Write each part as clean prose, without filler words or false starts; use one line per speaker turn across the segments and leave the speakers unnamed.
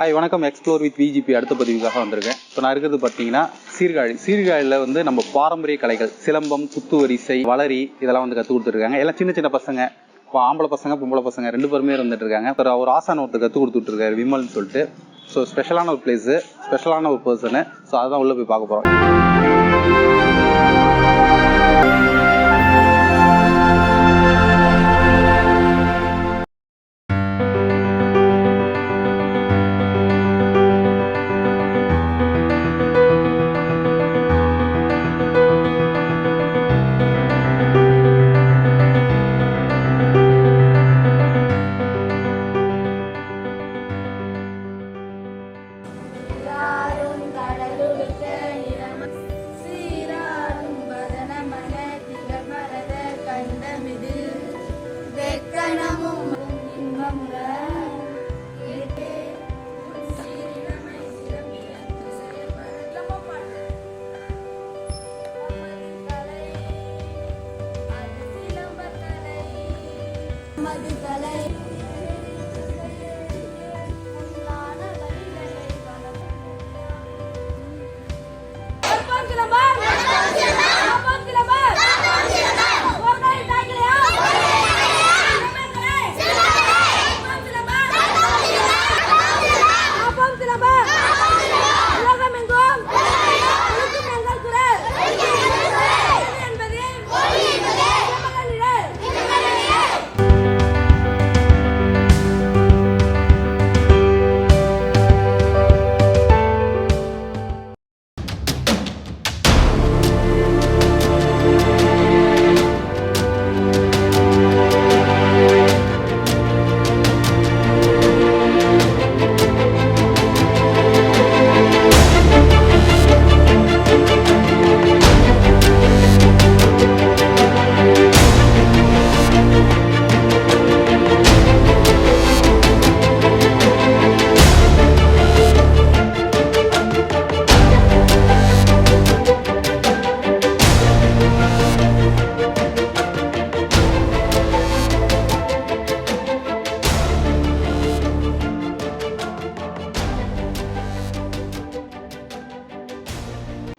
Hi வணக்கம். Explore with VGP அடுத்த பதிவுக்காக வந்திருக்கேன். இப்போ நான் இருக்கிறது பார்த்தீங்கன்னா சீர்காழியில் வந்து நம்ம பாரம்பரிய கலைகள் சிலம்பம், குத்துவரிசை, வளரி இதெல்லாம் வந்து கற்றுக் கொடுத்துருக்காங்க. எல்லாம் சின்ன சின்ன பசங்க, இப்போ ஆம்பளை பசங்க பொம்பளை பசங்க 2 பேருமே வந்துட்டு இருக்காங்க. இப்போ ஒரு ஆசான் ஒருத்தர் கற்றுக் கொடுத்துட்ருக்காரு, விமல்னு சொல்லிட்டு. ஸோ ஸ்பெஷலான ஒரு பிளேஸு, ஸ்பெஷலான ஒரு பர்சனு. ஸோ அதான் உள்ளே போய் பார்க்க போகிறோம்.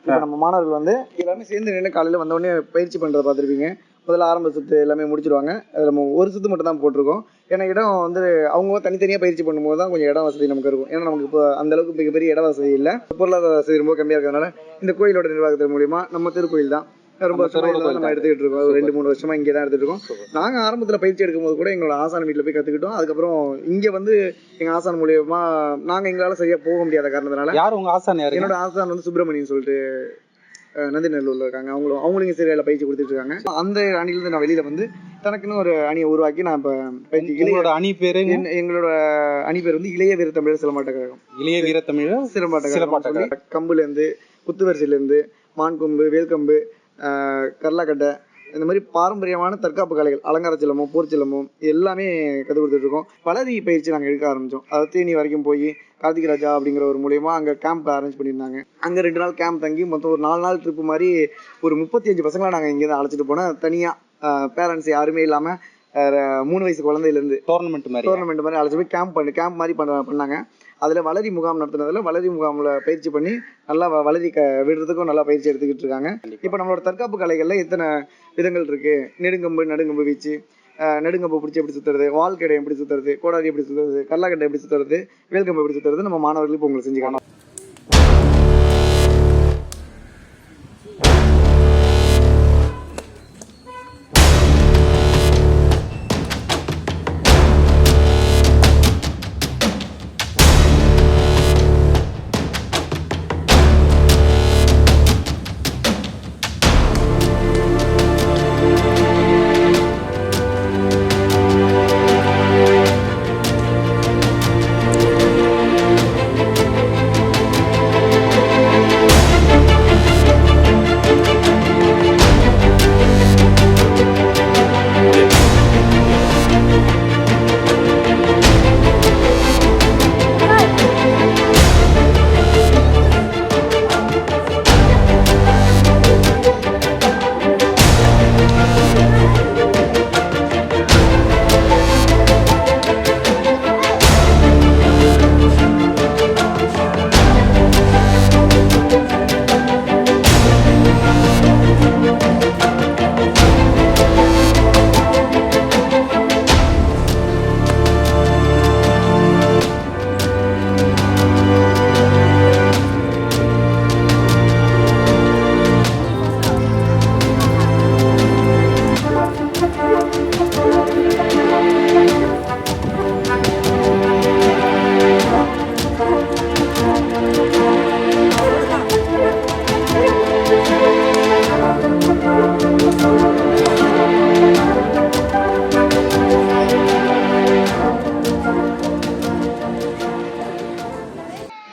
இப்போ நம்ம மாணவர்கள் வந்து எல்லாமே சேர்ந்து நின்று காலையில் வந்தோடனே பயிற்சி பண்ணுறதை பார்த்துருப்பீங்க. முதல்ல ஆரம்ப சுற்று எல்லாமே முடிச்சிடுவாங்க. அதில் நம்ம ஒரு சுற்று மட்டும் தான் போட்டிருக்கோம். ஏன்னா இடம் வந்து அவங்க தனித்தனியாக பயிற்சி பண்ணும்போது தான் கொஞ்சம் இடம் வசதி நமக்கு இருக்கும். ஏன்னா நமக்கு இப்போ அந்தளவுக்கு மிகப்பெரிய இட வசதி இல்லை, பொருளாதார வசதி ரொம்ப கம்மியாக இருக்கிறதுனால இந்த கோயிலோட நிர்வாகத்தின் மூலிமா நம்ம திருக்கோயில் தான் ரொம்ப வருஷமா நம்ம எடுத்துக்கிட்டு இருக்கோம். ஒரு 2-3 வருஷமா இங்கே தான் எடுத்துட்டு இருக்கோம். நாங்கள் ஆரம்பத்தில் பயிற்சி எடுக்கும்போது கூட எங்களோட ஆசான் வீட்டில் போய் கற்றுக்கிட்டோம். அதுக்கப்புறம் இங்கே வந்து எங்கள் ஆசான் மூலியமா நாங்கள் எங்களால் சரியாக போக முடியாத காரணத்தினால.
யார் உங்கள் ஆசான்?
என்னோட ஆசான் வந்து சுப்பிரமணியன் சொல்லிட்டு நந்திநல்லூர்ல இருக்காங்க. அவங்களும் சரியில பயிற்சி கொடுத்துட்டு இருக்காங்க. அந்த அணிலிருந்து நான் வெளியில வந்து தனக்குன்னு ஒரு அணியை உருவாக்கி நான் இப்போ பயிற்சி.
எங்களோட அணி பேரு,
எங்களோட அணி பேர் வந்து இளைய வீரத்தமிழர் சிலம்பாட்ட கழகம்.
இளைய வீரத்தமிழர்
சிலம்பாட்ட கழகம். கம்புல இருந்து, குத்துவரிசையில இருந்து, மான்கொம்பு, வேல்கம்பு, கர்லாக்கட்டை, இந்த மாதிரி பாரம்பரியமான தற்காப்பு கலைகள், அலங்கார சிலம்பம், போர் சிலம்பம் எல்லாமே கற்றுக் கொடுத்துட்டு இருக்கோம். வளரி பயிற்சி நாங்கள் எடுக்க ஆரம்பித்தோம். அதாவது தேனி வரைக்கும் போய் கார்த்திக் ராஜா அப்படிங்கிற ஒரு மூலியமா அங்கே கேம்ப் அரேஞ்ச் பண்ணியிருந்தாங்க. அங்கே 2 நாள் கேம்ப் தங்கி மொத்தம் ஒரு 4 நாள் ட்ரிப்பு மாதிரி ஒரு 35 பசங்களை நாங்கள் இங்கே தான் அழைச்சிட்டு போனோம். தனியாக பேரண்ட்ஸ் யாருமே இல்லாமல் 3 வயசு குழந்தையிலேருந்து டோர்னமெண்ட் மாதிரி அழைச்சி போய் கேம்ப் மாதிரி பண்ணாங்க. அதில் வளரி முகாம் நடத்துனதில் வளரி முகாமில் பயிற்சி பண்ணி நல்லா வளரி விடுறதுக்கும் நல்லா பயிற்சி எடுத்துக்கிட்டு இருக்காங்க. இப்போ நம்மளோட தற்காப்பு கலைகளில் எத்தனை விதங்கள் இருக்குது. நடுங்கம்பு வீச்சு, நடுங்கம்பு பிடிச்சி எப்படி சுற்றுறது, வால்கடை எப்படி சுற்றுறது, கோடாரி எப்படி சுற்றுறது, கல்லாக்கட்டை எப்படி சுற்றுறது, வேல்கம்பு எப்படி சுற்றுறது நம்ம மாணவர்கள் இப்போ உங்களுக்கு செஞ்சுக்கணும்.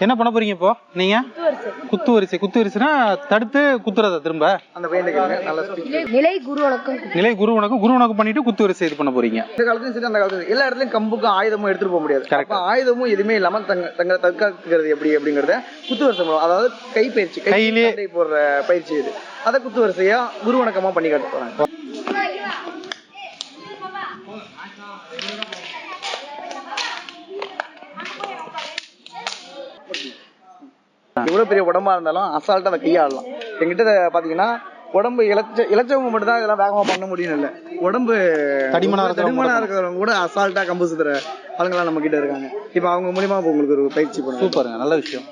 என்ன பண்ண போறீங்க இப்போ நீங்க? குத்து வரிசைனா தடுத்து குத்துறத திரும்ப
அந்த பையனுக்கு நல்ல ஸ்பீச்.
நிலை குரு வணக்கம்
பண்ணிட்டு குத்து வரிசை இது பண்ண போறீங்க.
இந்த காலத்துலயும் சரி அந்த காலத்துல எல்லா இடத்துலயும் கம்புக்கும் ஆயுதமும் எடுத்துட்டு போக முடியாது. அப்ப ஆயுதமும் எதுவுமே இல்லாம தங்களை தற்காத்துக்கிறது எப்படி அப்படிங்கறத குத்து வரிசை மூலம், அதாவது கை பயிற்சி, கையிலே போடுற பயிற்சி இது. அதை குத்து வரிசையா குரு வணக்கமா பண்ணி காட்ட போறாங்க. எவ்வளவு பெரிய உடம்பா இருந்தாலும் அசால்ட்டா அதை கையாளலாம். எங்கிட்ட பாத்தீங்கன்னா உடம்பு இளைச்சவங்க மட்டும் தான் இதெல்லாம் வேகமா பண்ண முடியும். இல்ல உடம்பு தடிமனா இருக்கிறவங்க கூட அசால்ட்டா கம்பு சுத்துற ஆளுங்கெல்லாம் நம்ம கிட்ட இருக்காங்க. இப்ப அவங்க மூலியமா உங்களுக்கு ஒரு பயிற்சி பண்ணுங்க.
சூப்பருங்க, நல்ல விஷயம்.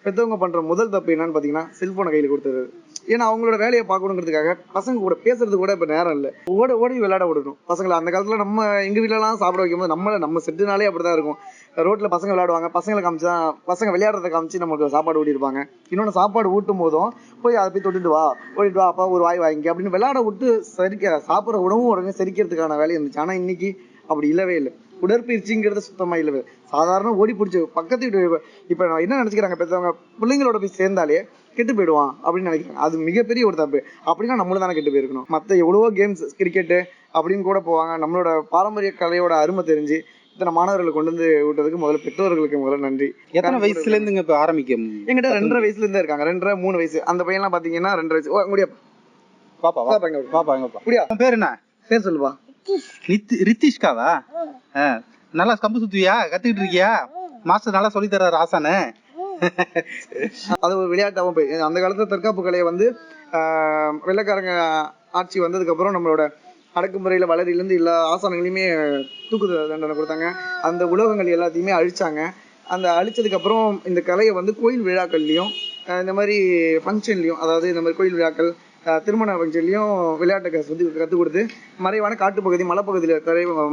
பெற்றவங்க பண்ற முதல் தப்பு என்னன்னு பாத்தீங்கன்னா செல்போனை கையில கொடுத்துறது. ஏன்னா அவங்களோட வேலையை பார்க்கணுங்கிறதுக்காக பசங்க கூட பேசுறது கூட இப்ப நேரம் இல்லை. ஓடி விளையாட விடணும் பசங்களை. அந்த காலத்துல நம்ம எங்க வீட்டுல எல்லாம் சாப்பிட வைக்கும் போது நம்ம செட்டுனாலே அப்படிதான் இருக்கும். ரோட்ல பசங்க விளையாடுவாங்க, பசங்களை காமிச்சா பசங்க விளையாடுறத காமிச்சு நமக்கு சாப்பாடு ஊட்டிருப்பாங்க. இன்னொன்னு சாப்பாடு ஊட்டும் போதும் போய் அதை போய் ஓடிட்டு வா அப்பா ஒரு வாய் வாங்கி அப்படின்னு விளையாட விட்டு சாப்பிட்ற உணவும் உடனே செரிக்கிறதுக்கான வேலை இருந்துச்சு. ஆனா இன்னைக்கு அப்படி இல்லவே இல்லை. உடற்பயிற்சிங்கிறது சுத்தமா இல்லவே. சாதாரண ஓடி பிடிச்சி பக்கத்து வீட்டு இப்ப என்ன நினைச்சுக்கிறாங்க பெற்றவங்க, பிள்ளைங்களோட போய் சேர்ந்தாலே கெட்டு போயிடுவான் அப்படின்னு நினைக்கிறாங்க. அது மிகப்பெரிய ஒரு தப்பு. அப்படின்னா நம்மளும் தானே கெட்டு போயிருக்கணும். மற்ற எவ்வளவோ கேம்ஸ், கிரிக்கெட்டு அப்படின்னு கூட போவாங்க. நம்மளோட பாரம்பரிய கலையோட அருமை தெரிஞ்சு இத்தனை மாணவர்களை கொண்டு வந்து விட்டதுக்கு முதல்ல பெற்றோர்களுக்கு முதல்ல நன்றி.
எத்தனை வயசுல இருந்து இப்ப ஆரம்பிக்கும்?
எங்கிட்ட 2.5 வயசுல இருந்தே இருக்காங்க. 2.5 3 வயசு. அந்த பையன் எல்லாம் பாத்தீங்கன்னா 2.5 வயசு. முடியா
பேர் என்ன?
பேர் சொல்லுவா.
ரித்திஷ்காவா? நல்லா கம்பு சுத்துவியா? கத்துக்கிட்டு இருக்கியா? மாஸ்டர் நல்லா சொல்லி தர்றாரு ஆசானு.
அது ஒரு விளையாட்டாவும் போய் அந்த காலத்துல தற்காப்பு கலையை வந்து வெள்ளைக்காரங்க ஆட்சி வந்ததுக்கு அப்புறம் நம்மளோட அடக்குமுறையில வளரிலிருந்து எல்லா ஆசானங்களையுமே தூக்கு தண்டனை கொடுத்தாங்க. அந்த உலோகங்கள் எல்லாத்தையுமே அழிச்சாங்க. அந்த அழிச்சதுக்கு அப்புறம் இந்த கலையை வந்து கோயில் விழாக்கள்லயும் இந்த மாதிரி ஃபங்க்ஷன்லயும், அதாவது இந்த மாதிரி கோயில் விழாக்கள், திருமண ஃபங்க்ஷன்லயும் விளையாட்டை கற்றுக் கொடுத்து மறைவான காட்டுப்பகுதி மலைப்பகுதியில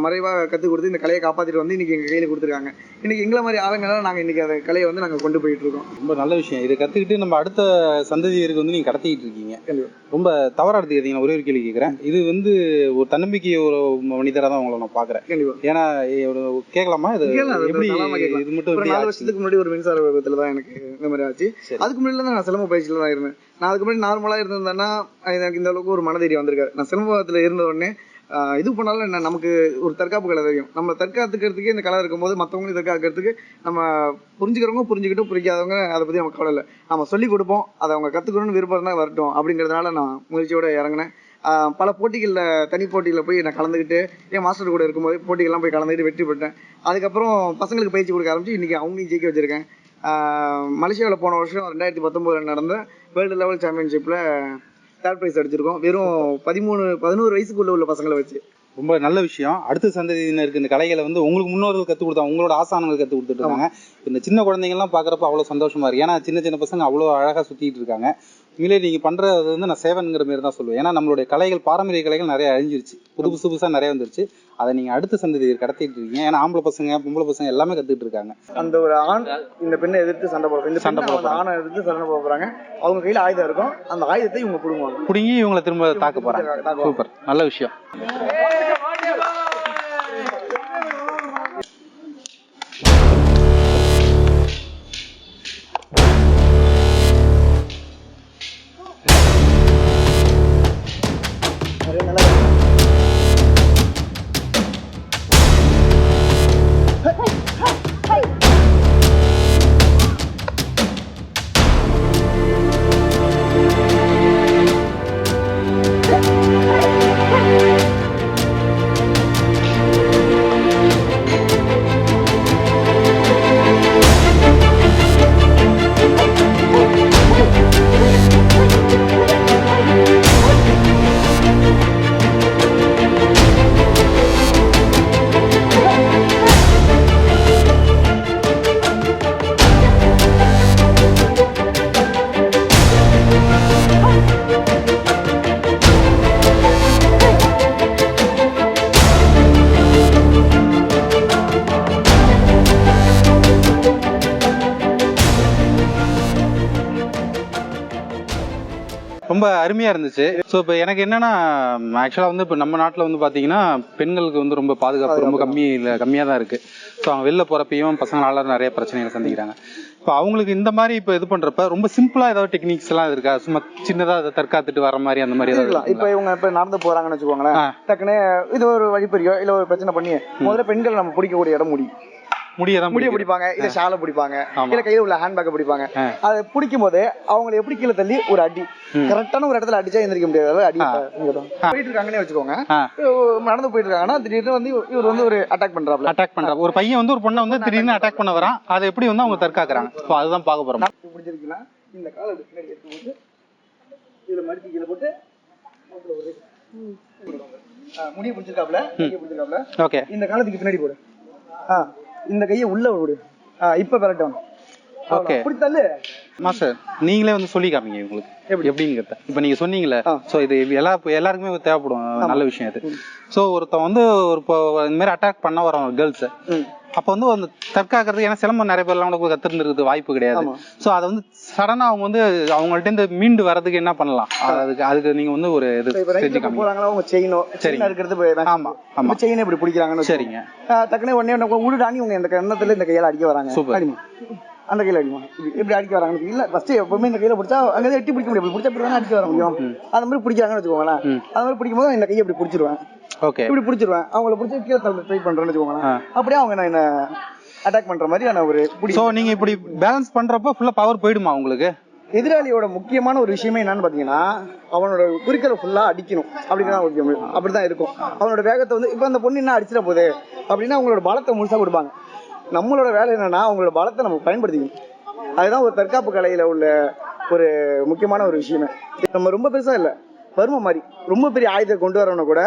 மறைவாக கற்றுக் கொடுத்து இந்த கலையை காப்பாத்திட்டு வந்து இன்னைக்கு எங்க கையில கொடுத்துருக்காங்க. இன்னைக்கு எங்களை மாதிரி ஆளுங்கெல்லாம் நாங்க இன்னைக்கு அந்த கலையை வந்து நாங்க கொண்டு போயிட்டு இருக்கோம்.
ரொம்ப நல்ல விஷயம். இதை கத்துக்கிட்டு நம்ம அடுத்த சந்ததியருக்கு வந்து நீங்க கடத்திக்கிட்டு இருக்கீங்க. ரொம்ப தவறா எடுத்துக்கிட்டீங்க. ஒரே ஒரு கேள்வி கேட்கிறேன். இது வந்து ஒரு தன்னம்பிக்கை ஒரு மனிதரா தான் உங்களை நான் பாக்குறேன். ஏன்னா கேட்கலாமா? இது எப்படி இது மட்டும்
4 வருஷத்துக்கு முன்னாடி ஒரு மின்சார விபத்துல தான் எனக்கு இந்த மாதிரி ஆச்சு. அதுக்கு முன்னாடி நான் சிலம்ப பயிற்சியில தான் இருந்தேன். நான் அதுக்கு முன்னாடி நார்மலா இருந்திருந்தேன்னா எனக்கு இந்த அளவுக்கு ஒரு மனதைரியம் வந்திருக்காரு. நான் சிலம்பத்துல இருந்த உடனே இது பண்ணாலும் என்ன, நமக்கு ஒரு தற்காப்பு கலை தெரியும். நம்ம தற்காத்துக்கிறதுக்கே இந்த கலை இருக்கும்போது மற்றவங்களையும் தற்காக்கிறதுக்கு நம்ம புரிஞ்சுக்கிறவங்க புரிஞ்சுக்கிட்டும், புரியாதவங்க அதை பத்தி நம்ம கவலை இல்லை. நம்ம சொல்லி கொடுப்போம். அதை அவங்க கத்துக்கணும்னு விருப்பம் தான் வரட்டும் அப்படிங்கிறதுனால நான் முயற்சியோட இறங்கினேன். பல போட்டிகளில், தனி போட்டியில் போய் நான் கலந்துக்கிட்டு என் மாஸ்டர் கூட இருக்கும்போது போட்டிகள்லாம் போய் கலந்துக்கிட்டு வெற்றி பெற்றேன். அதுக்கப்புறம் பசங்களுக்கு பயிற்சி கொடுக்க ஆரம்பிச்சு இன்னைக்கு அவங்களையும் ஜெயிக்க வச்சிருக்கேன். மலேசியாவில் போன வருஷம் 2019 நடந்த வேர்ல்டு லெவல் சாம்பியன்ஷிப்பில் 3rd ப்ரைஸ் அடிச்சிருக்கோம். வெறும் 11 வயசுக்குள்ள உள்ள பசங்களை வச்சு.
ரொம்ப நல்ல விஷயம். அடுத்த சந்ததியினருக்கு இந்த கலைகளை வந்து உங்களுக்கு முன்னோர்கள் கற்றுக் கொடுத்தாங்க, உங்களோட ஆசானங்கள் கற்றுக் கொடுத்துட்டு இருக்காங்க. இந்த சின்ன குழந்தைங்கள்லாம் பார்க்குறப்ப அவ்வளோ சந்தோஷமா இருக்கு. ஏன்னா சின்ன பசங்க அவ்வளோ அழகாக சுற்றிட்டு இருக்காங்க. உண்மையிலே நீங்கள் பண்ணுறது வந்து நான் சேவன்கிற மாரி தான் சொல்லுவேன். ஏன்னா நம்மளுடைய கலைகள், பாரம்பரிய கலைகள் நிறைய அழிஞ்சிருச்சு, புதுசாக நிறைய வந்துருச்சு. அதை நீங்கள் அடுத்த சந்ததியர் கடத்திட்டு இருக்கீங்க. ஏன்னா ஆம்பளை பசங்க, பொம்பளை பசங்க எல்லாமே கற்றுக்கிட்டு இருக்காங்க.
அந்த ஒரு ஆண் இந்த பெண்ணை எதிர்த்து சண்டை போடுறோம், இந்த சண்டை போடுற ஆணை எதிர்த்து சண்டை போட போறாங்க. அவங்க கையில் ஆயுதம் இருக்கும். அந்த ஆயுதத்தை இவங்க பிடுங்கி
இவங்களை திரும்ப தாக்க போறாங்க. சூப்பர், நல்ல விஷயம். ரொம்ப அருமையா இருந்துச்சு. ஸோ இப்போ எனக்கு என்னன்னா ஆக்சுவலா வந்து இப்போ நம்ம நாட்டில் வந்து பாத்தீங்கன்னா பெண்களுக்கு வந்து ரொம்ப பாதுகாப்பு ரொம்ப கம்மியா தான் இருக்கு. ஸோ அவங்க வெளில போறப்பையும் பசங்களால நிறைய பிரச்சனைகளை சந்திக்கிறாங்க. இப்போ அவங்களுக்கு இந்த மாதிரி இப்போ இது பண்றப்ப ரொம்ப சிம்பிளா ஏதாவது டெக்னிக்ஸ் எல்லாம் இருக்கா? சும்மா சின்னதா அதை தற்காத்துட்டு வர மாதிரி அந்த மாதிரி
இருக்கலாம். இப்ப இவங்க இப்ப நடந்து போறாங்கன்னு வச்சுக்கோங்களேன், டக்குன்னு இது ஒரு வழிப்பறியோ இல்ல ஒரு பிரச்சனை பண்ணி முதல்ல பெண்கள் நம்ம பிடிக்கக்கூடிய இடம் முடிய பிடிப்பாங்க, இல்ல ஷாலை பிடிப்பாங்க, இல்ல கையில உள்ள ஹேண்ட்பேக்கை பிடிப்பாங்க. அதை பிடிக்கும் போது அவங்களை எப்படி கீழே தள்ளி ஒரு அடி கரெக்டான ஒரு இடத்துல அடிச்சா எந்திரிக்க முடியாது. அடி போயிட்டு இருக்காங்கன்னே வச்சுக்கோங்க, நடந்து போயிட்டு இருக்காங்கன்னா திடீர்னு வந்து இவர் வந்து ஒரு அட்டாக் பண்றாரு.
ஒரு பையன் வந்து ஒரு பொண்ணை வந்து திடீர்னு அட்டாக் பண்ண வரான். அதை எப்படி வந்து அவங்க தற்காக்குறாங்க, அதுதான் பார்க்க போறோம்.
பிடிச்சிருக்குன்னா இந்த காலை பின்னாடி எடுத்து போட்டு இதுல மடிச்சு கீழே போட்டு முடிய பிடிச்சிருக்காப்ல,
ஓகே,
இந்த காலத்துக்கு பின்னாடி போடு, இந்த கையை உள்ள விடு, இப்ப பெறட்டும்.
ஓகே,
பிடித்தாலே
மாஸ்டர் நீங்களே வந்து சொல்லி காமிங்க உங்களுக்கு எப்படிங்கிறத. இப்ப நீங்க சொன்னீங்களே, சோ இது எல்லாருக்குமே தேவைப்படும் நல்ல விஷயம் இது. சோ ஒருத்தன் வந்து ஒரு இந்த மாதிரி அட்டாக் பண்ண வரான் கேர்ள்ஸ், அப்ப வந்து அந்த தற்காக்கிறது, ஏன்னா சிலம்பம் நிறைய பேர்லாம் கூட கத்துருந்துருக்கு வாய்ப்பு கிடையாது. சோ அதை வந்து சடனா அவங்க வந்து அவங்கள்ட்ட இருந்து மீண்டு வரதுக்கு என்ன பண்ணலாம், அதுக்கு நீங்க வந்து ஒரு இது செஞ்சு
போறாங்களா அவங்க செயினோ இருக்கிறது. ஆமா ஆமா, செயினை இப்படி பிடிக்கிறாங்கன்னு சரிங்க, டக்குனே உடனே உருடானி உங்க இந்த கண்ணத்துல இந்த கையால அடிக்க வராங்க. சூப்பர், அந்த கையில அடிமா எப்படி அடிக்க வராங்க இல்ல, ஃபர்ஸ்ட் எப்பவுமே இந்த கையில பிடிச்சா அங்கே எட்டி பிடிக்க முடியும், பிடிச்சா இப்படி தானே அடிக்க வர முடியும். அந்த மாதிரி பிடிக்கிறாங்கன்னு வச்சுக்கோங்களேன், அந்த மாதிரி பிடிக்கும் போது இந்த கையை இப்படி பிடிச்சிருவேன். ஓகே, இப்படி பிடிச்சிருவேன், அவங்கள பிடிச்சி கீழே ட்ரை பண்றேன்னு வச்சுக்கோங்களேன். அப்படியே அவங்க நான் என்ன அட்டாக் பண்ற மாதிரி நான் ஒரு
சோ நீங்க இப்படி பேலன்ஸ் பண்றப்ப ஃபுல்லா பவர் போயிடுமா உங்களுக்கு?
எதிராளியோட முக்கியமான ஒரு விஷயமே என்னன்னு பாத்தீங்கன்னா அவனோட குறிக்கலை ஃபுல்லா அடிக்கணும் அப்படின்னா அப்படிதான் இருக்கும். அவனோட வேகத்தை வந்து இப்ப அந்த பொண்ணு என்ன அடிச்சிட போகுது அப்படின்னா அவங்களோட பலத்தை முழுசா கொடுப்பாங்க. நம்மளோட வேலை என்னன்னா அவங்களோட பலத்தை நம்ம பயன்படுத்திக்கணும். அதுதான் ஒரு தற்காப்பு கலையில உள்ள ஒரு முக்கியமான ஒரு விஷயமே. நம்ம ரொம்ப பெருசா இல்ல, வறுமை மாதிரி ரொம்ப பெரிய ஆயுதத்தை கொண்டு வரவன கூட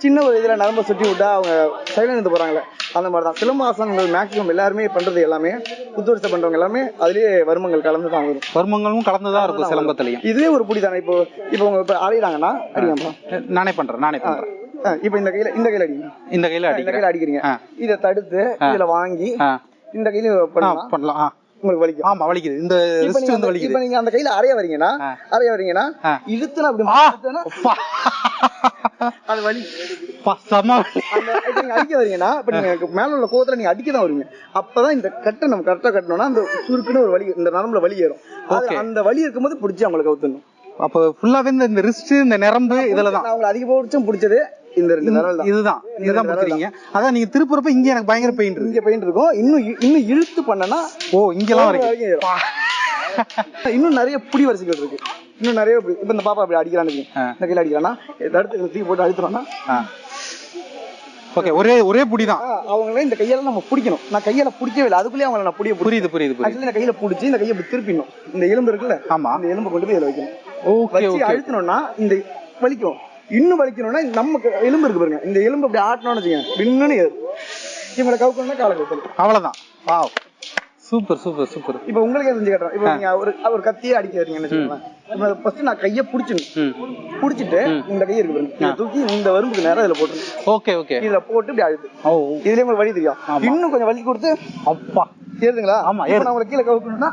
சின்ன ஒரு இதுல நரம்ப சுட்டி விட்டா அவங்க சைலண்ட் இருந்து போறாங்களே, அந்த மாதிரிதான் சிலம்பாசனங்கள் மேக்சிமம் எல்லாருமே பண்றது எல்லாமே புத்துவரிசை பண்றவங்க எல்லாமே அதுலயே வருமங்கள் கலந்துதான் வரும்.
வருமங்களும் கலந்துதான் இருக்கும் சிலம்பத்திலையும்.
இதுவே ஒரு புடி தானே. இப்போ உங்க இப்ப அலையிறாங்கன்னா அடிங்க,
நானே பண்றேன்.
இப்ப இந்த கையில அடிங்க,
இந்த கையில
அடிக்கிறீங்க, இதை தடுத்து இதுல வாங்கி இந்த கையில பண்ணலாம், உங்களுக்கு வலிக்கும்.
ஆமா வலிக்குது, இந்த ரிஸ்ட் வந்து வலிக்குது.
இப்ப நீங்க அந்த கையில அறைய வரீங்கன்னா இழுத்துனா அப்படி அது வலி அடிக்க வரீங்கன்னா இப்ப நீங்க மேல உள்ள கோவத்துல நீங்க அடிக்கதான் வருவீங்க. அப்பதான் இந்த கட்டை நம்ம கரெக்டா கட்டணும்னா அந்த சுருக்குன்னு ஒரு வலி, இந்த நரம்புல வலி ஏறும். அந்த வலி இருக்கும்போது பிடிச்சி அவங்களுக்கு கவுத்தணும்.
அப்ப ஃபுல்லாவே இந்த ரிஸ்ட் இந்த நரம்பு இதுலதான்
அவங்களை அதிகபட்சம் பிடிச்சது இந்த ரெண்டு விரல் தான்.
இதுதான் பிடிக்கிறீங்க. அதான் நீங்க திருப்புறப்ப இங்க எனக்கு பயங்கர பெயின் இருக்கு,
இங்க பெயின் இருக்கும். இன்னும் இழுத்து பண்ணனா
இங்கெல்லாம் வரைக்கும்
இன்னும் நிறைய புடி வரிசைகள் இருக்கு, இன்னும் நிறைய. இப்ப இந்த பாப்பா அப்படி அடிக்கிறான்னு இந்த கையில அடிக்கிறான்னா தடுத்து தூக்கி போட்டு அழுத்துறோம்னா
ஓகே, ஒரே புடிதான்.
அவங்கள இந்த கையால நம்ம பிடிக்கணும். நான் கையால பிடிக்கவே இல்லை, அதுக்குள்ளேயே அவங்களை நான் புரியுது. ஆக்சுவலி இந்த கையில பிடிச்சி இந்த கையை இப்படி திருப்பிடணும். இந்த எலும்பு இருக்குல்ல, இந்த எலும்பை கொண்டு போய் இதுல வைக்கணும். அழுத்தணும்னா இந்த வலிக்கும். இன்னும் வலிக்கணும்னா நம்ம எலும்பு இருக்கு பாருங்க, இந்த எலும்பு அப்படி ஆட்டணும்னு வச்சுக்கோங்க, பின்னு இவங்களை கவுக்கணும்னா காலை கவுக்கணும்.
அவ்வளவுதான். Super super super.
இப்ப உங்களுக்கே செஞ்சு காட்டுறேன். இப்ப நீங்க ஒரு கத்தியே அடிக்க வரீங்கன்னு வச்சுக்கோங்களேன். ஃபர்ஸ்ட் நான் கையை புடிச்சிட்டு இந்த கையை இருக்கு பாருங்க, தூக்கி இந்த வரும்புக்கு நேரம் இதுல போட்டுருங்க.
ஓகே ஓகே,
இதுல போட்டு இப்படி அழுத்து. இதுலயே உங்களுக்கு வலி தெரியும். இன்னும் கொஞ்சம் வலி கொடுத்து அப்பா ஏறுதுங்களா? ஆமா, நான் உங்களை கீழே கவுக்கணும்னா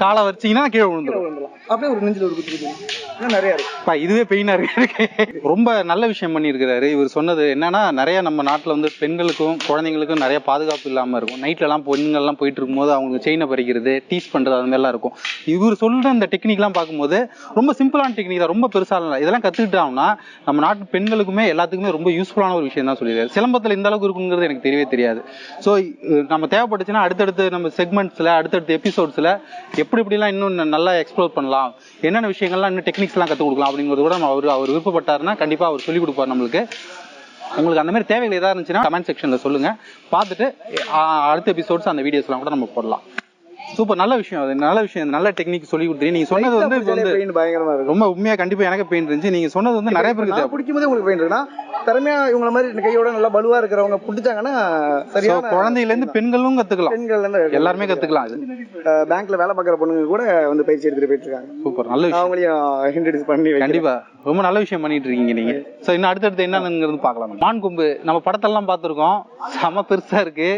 காலை வச்சீங்கன்னா கீழே விழுந்துரும்.
அப்படியே ஒரு நெஞ்சில ஒரு குத்து இன்னும் நிறைய இருக்கு.
இதுவே பெயினா இருக்கு. ரொம்ப நல்ல விஷயம் பண்ணியிருக்கிறாரு இவர். சொன்னது என்னன்னா நிறைய நம்ம நாட்டுல வந்து பெண்களுக்கும் குழந்தைங்களுக்கும் நிறைய பாதுகாப்பு இல்லாம இருக்கும். நைட்ல எல்லாம் பெண்கள் எல்லாம் போயிட்டு இருக்கும்போது அவங்களுக்கு செயினை பறிக்கிறது, டீஸ் பண்றது, அது மாதிரிலாம் இருக்கும். இவர் சொல்ற இந்த டெக்னிக் எல்லாம் பார்க்கும்போது ரொம்ப சிம்பிளான டெக்னிக் தான், ரொம்ப பெருசா இல்லை. இதெல்லாம் கத்துக்கிட்டோம்னா நம்ம நாட்டு பெண்களுக்குமே எல்லாத்துக்குமே ரொம்ப யூஸ்ஃபுல்லான ஒரு விஷயம் தான் சொல்லிடுறாரு. சிலம்பத்துல இந்த அளவுக்கு இருக்குங்கிறது எனக்கு தெரியவே தெரியாது. ஸோ நம்ம தேவைப்பட்டுச்சுன்னா அடுத்தடுத்து நம்ம செக்மெண்ட்ஸ்ல அடுத்தடுத்த எபிசோட்ஸ்ல எப்படிலாம் இன்னும் நல்லா எக்ஸ்ப்ளோர் பண்ணலாம், என்னென்ன விஷயங்கள்லாம் இன்னும் டெக்னிக்ஸ் எல்லாம் கற்றுக் கொடுக்கலாம் அப்படிங்கிறது கூட நம்ம அவர் விருப்பப்பட்டாருன்னா கண்டிப்பா அவர் சொல்லிக் கொடுப்பார் நம்மளுக்கு. உங்களுக்கு அந்த மாதிரி தேவைகள் ஏதாவது இருந்துச்சுன்னா கமெண்ட் செக்ஷன்ல சொல்லுங்க, பார்த்துட்டு அடுத்த எபிசோட்ஸ் அந்த வீடியோஸ்லாம் கூட நம்ம போடலாம். சூப்பர், நல்ல விஷயம், அது நல்ல விஷயம், நல்ல டெக்னிக் சொல்லி கொடுத்தீங்க. நீங்க சொன்னது வந்து
பயங்கரமா இருக்கு,
ரொம்ப உண்மையா. கண்டிப்பா எனக்கு பெயின் இருந்துச்சு. நீங்க சொன்னது வந்து நிறைய பேருக்கு
பிடிக்கும் போது உங்களுக்கு பெயின் இருக்குன்னா திறமையா இவங்கள மாதிரி இந்த கையோட நல்லா பலுவா இருக்கிறவங்க பிடிச்சாங்கன்னா சரியான
குழந்தையில இருந்து பெண்களும் கத்துக்கலாம், எல்லாருமே கத்துக்கலாம்.
பேங்க்ல வேலை பார்க்குற பொண்ணுங்க கூட வந்து பயிற்சி எடுத்துட்டு போயிட்டு இருக்காங்க.
சூப்பர், நல்ல விஷயம்.
அவங்களையும் இன்ட்ரோடியூஸ் பண்ணி
கண்டிப்பா ரொம்ப நல்ல விஷயம் பண்ணிட்டு இருக்கீங்க நீங்க. சோ இன்னும் அடுத்தடுத்து என்னங்கிறது பார்க்கலாம். மான் கொம்பு நம்ம படத்தெல்லாம் பார்த்திருக்கோம், செம பெருசா இருக்கு.